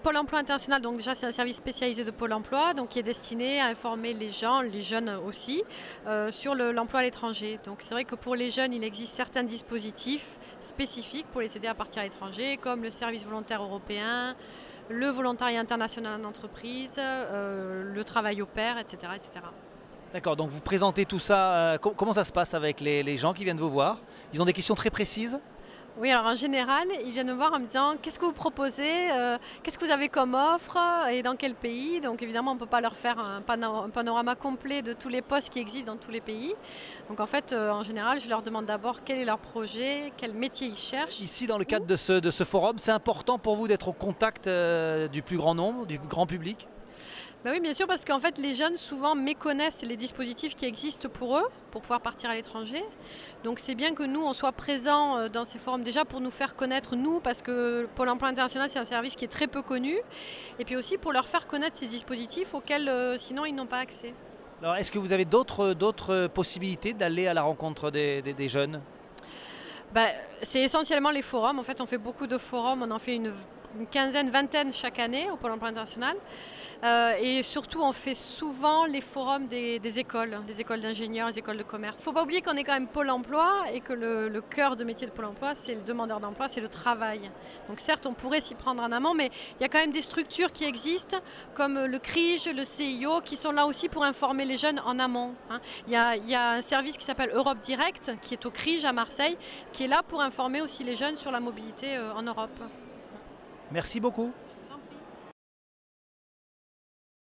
Pôle emploi international, donc déjà c'est un service spécialisé de Pôle emploi, donc qui est destiné à informer les gens, les jeunes aussi, sur l'emploi à l'étranger. Donc c'est vrai que pour les jeunes, il existe certains dispositifs spécifiques pour les aider à partir à l'étranger, comme le service volontaire européen, le volontariat international en entreprise, le travail au pair, etc., etc. D'accord, donc vous présentez tout ça, comment ça se passe avec les gens qui viennent vous voir? Ils ont des questions très précises? Oui, alors en général, ils viennent me voir en me disant qu'est-ce que vous proposez, qu'est-ce que vous avez comme offre et dans quel pays. Donc évidemment, on ne peut pas leur faire un panorama complet de tous les postes qui existent dans tous les pays. Donc en fait, en général, je leur demande d'abord quel est leur projet, quel métier ils cherchent. Ici, dans le cadre de ce forum, c'est important pour vous d'être au contact du plus grand nombre, du grand public? Ben oui, bien sûr, parce qu'en fait, les jeunes souvent méconnaissent les dispositifs qui existent pour eux, pour pouvoir partir à l'étranger. Donc c'est bien que nous, on soit présents dans ces forums déjà pour nous faire connaître, nous, parce que Pôle emploi international, c'est un service qui est très peu connu. Et puis aussi pour leur faire connaître ces dispositifs auxquels sinon ils n'ont pas accès. Alors, est-ce que vous avez d'autres possibilités d'aller à la rencontre des jeunes? Bah, c'est essentiellement les forums. En fait, on fait beaucoup de forums. On en fait une quinzaine, vingtaine chaque année au Pôle emploi international. Et surtout, on fait souvent les forums des écoles d'ingénieurs, les écoles de commerce. Il ne faut pas oublier qu'on est quand même Pôle emploi et que le cœur de métier de Pôle emploi, c'est le demandeur d'emploi, c'est le travail. Donc certes, on pourrait s'y prendre en amont, mais il y a quand même des structures qui existent, comme le CRIJ, le CIO, qui sont là aussi pour informer les jeunes en amont. Hein. Il y a un service qui s'appelle Europe Direct, qui est au CRIJ à Marseille, qui est là pour informer aussi les jeunes sur la mobilité en Europe. Merci beaucoup.